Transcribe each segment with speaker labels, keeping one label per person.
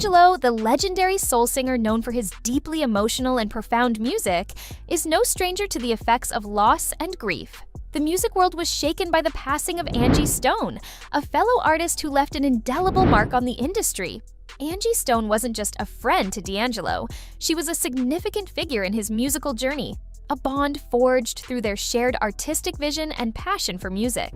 Speaker 1: D'Angelo, the legendary soul singer known for his deeply emotional and profound music, is no stranger to the effects of loss and grief. The music world was shaken by the passing of Angie Stone, a fellow artist who left an indelible mark on the industry. Angie Stone wasn't just a friend to D'Angelo, she was a significant figure in his musical journey, a bond forged through their shared artistic vision and passion for music.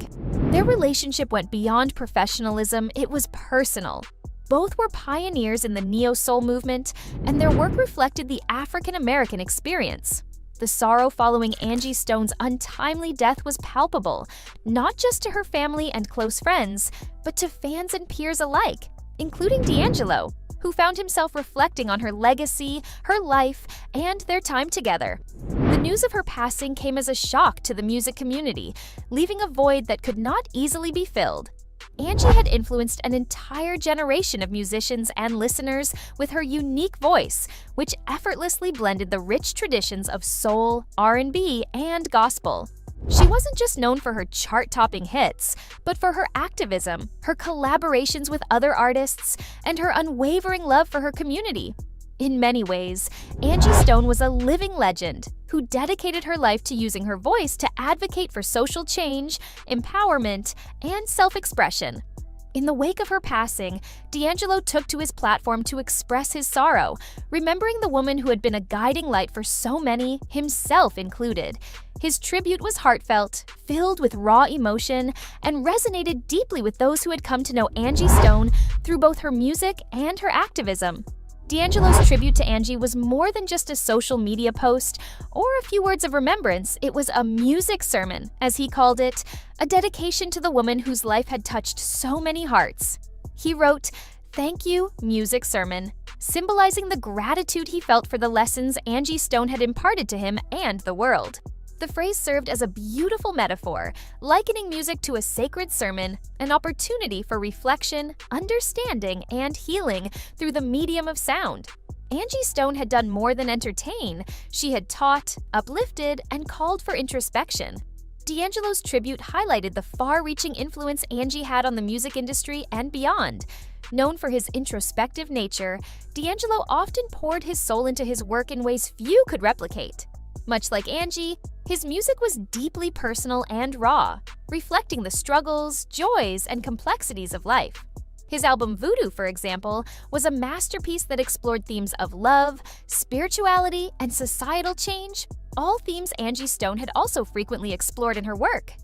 Speaker 1: Their relationship went beyond professionalism, it was personal. Both were pioneers in the neo-soul movement, and their work reflected the African-American experience. The sorrow following Angie Stone's untimely death was palpable, not just to her family and close friends, but to fans and peers alike, including D'Angelo, who found himself reflecting on her legacy, her life, and their time together. The news of her passing came as a shock to the music community, leaving a void that could not easily be filled. Angie had influenced an entire generation of musicians and listeners with her unique voice, which effortlessly blended the rich traditions of soul, R&B, and gospel. She wasn't just known for her chart-topping hits, but for her activism, her collaborations with other artists, and her unwavering love for her community. In many ways, Angie Stone was a living legend who dedicated her life to using her voice to advocate for social change, empowerment, and self-expression. In the wake of her passing, D'Angelo took to his platform to express his sorrow, remembering the woman who had been a guiding light for so many, himself included. His tribute was heartfelt, filled with raw emotion, and resonated deeply with those who had come to know Angie Stone through both her music and her activism. D'Angelo's tribute to Angie was more than just a social media post or a few words of remembrance. It was a music sermon, as he called it, a dedication to the woman whose life had touched so many hearts. He wrote, "Thank you, music sermon," symbolizing the gratitude he felt for the lessons Angie Stone had imparted to him and the world. The phrase served as a beautiful metaphor, likening music to a sacred sermon, an opportunity for reflection, understanding, and healing through the medium of sound. Angie Stone had done more than entertain. She had taught, uplifted, and called for introspection. D'Angelo's tribute highlighted the far-reaching influence Angie had on the music industry and beyond. Known for his introspective nature, D'Angelo often poured his soul into his work in ways few could replicate. Much like Angie, his music was deeply personal and raw, reflecting the struggles, joys, and complexities of life. His album Voodoo, for example, was a masterpiece that explored themes of love, spirituality, and societal change, all themes Angie Stone had also frequently explored in her work.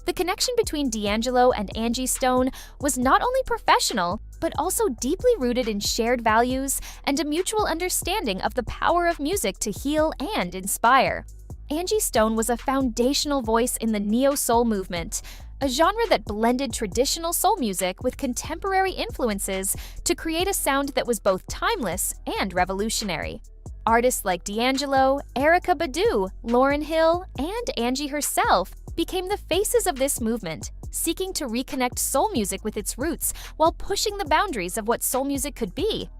Speaker 1: The connection between D'Angelo and Angie Stone was not only professional, but also deeply rooted in shared values and a mutual understanding of the power of music to heal and inspire. Angie Stone was a foundational voice in the neo-soul movement, a genre that blended traditional soul music with contemporary influences to create a sound that was both timeless and revolutionary. Artists like D'Angelo, Erykah Badu, Lauryn Hill, and Angie herself became the faces of this movement, seeking to reconnect soul music with its roots while pushing the boundaries of what soul music could be.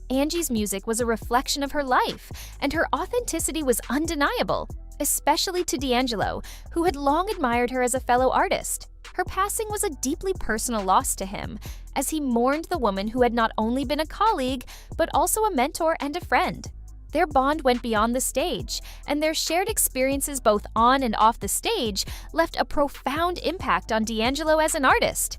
Speaker 1: Angie's music was a reflection of her life, and her authenticity was undeniable, especially to D'Angelo, who had long admired her as a fellow artist. Her passing was a deeply personal loss to him, as he mourned the woman who had not only been a colleague, but also a mentor and a friend. Their bond went beyond the stage, and their shared experiences both on and off the stage left a profound impact on D'Angelo as an artist.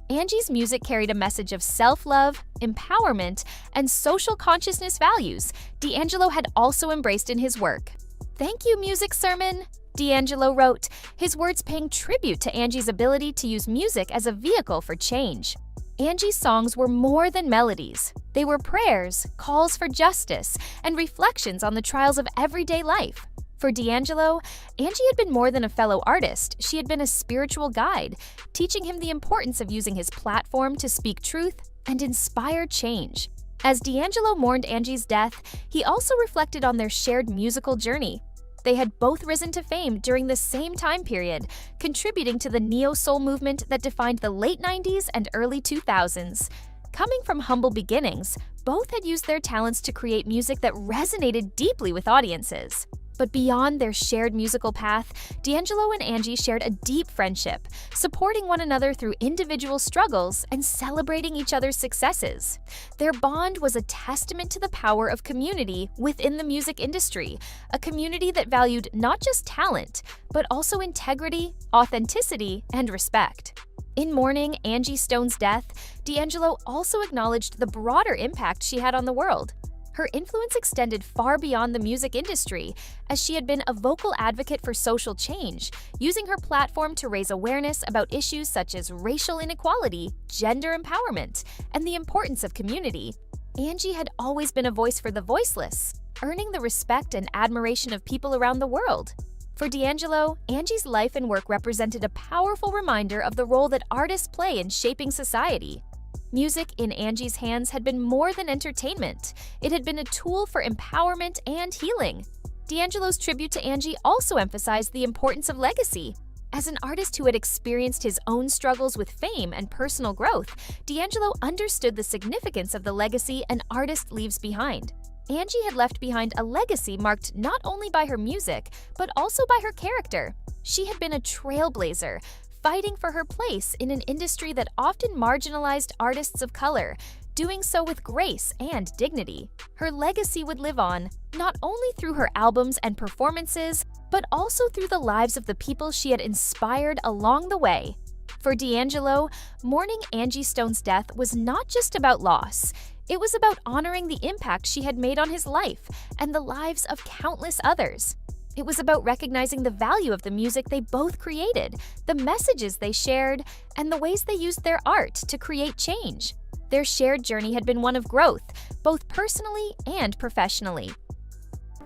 Speaker 1: Angie's music carried a message of self-love, empowerment, and social consciousness values D'Angelo had also embraced in his work. "Thank you, music sermon," D'Angelo wrote, his words paying tribute to Angie's ability to use music as a vehicle for change. Angie's songs were more than melodies. They were prayers, calls for justice, and reflections on the trials of everyday life. For D'Angelo, Angie had been more than a fellow artist. She had been a spiritual guide, teaching him the importance of using his platform to speak truth and inspire change. As D'Angelo mourned Angie's death, he also reflected on their shared musical journey. They had both risen to fame during the same time period, contributing to the neo-soul movement that defined the late 90s and early 2000s. Coming from humble beginnings, both had used their talents to create music that resonated deeply with audiences. But beyond their shared musical path, D'Angelo and Angie shared a deep friendship, supporting one another through individual struggles and celebrating each other's successes. Their bond was a testament to the power of community within the music industry, a community that valued not just talent, but also integrity, authenticity, and respect. In mourning Angie Stone's death, D'Angelo also acknowledged the broader impact she had on the world. Her influence extended far beyond the music industry, as she had been a vocal advocate for social change, using her platform to raise awareness about issues such as racial inequality, gender empowerment, and the importance of community. Angie had always been a voice for the voiceless, earning the respect and admiration of people around the world. For D'Angelo, Angie's life and work represented a powerful reminder of the role that artists play in shaping society. Music in Angie's hands had been more than entertainment. It had been a tool for empowerment and healing. D'Angelo's tribute to Angie also emphasized the importance of legacy. As an artist who had experienced his own struggles with fame and personal growth, D'Angelo understood the significance of the legacy an artist leaves behind. Angie had left behind a legacy marked not only by her music, but also by her character. She had been a trailblazer, fighting for her place in an industry that often marginalized artists of color, doing so with grace and dignity. Her legacy would live on, not only through her albums and performances, but also through the lives of the people she had inspired along the way. For D'Angelo, mourning Angie Stone's death was not just about loss. It was about honoring the impact she had made on his life and the lives of countless others. It was about recognizing the value of the music they both created, the messages they shared, and the ways they used their art to create change. Their shared journey had been one of growth, both personally and professionally.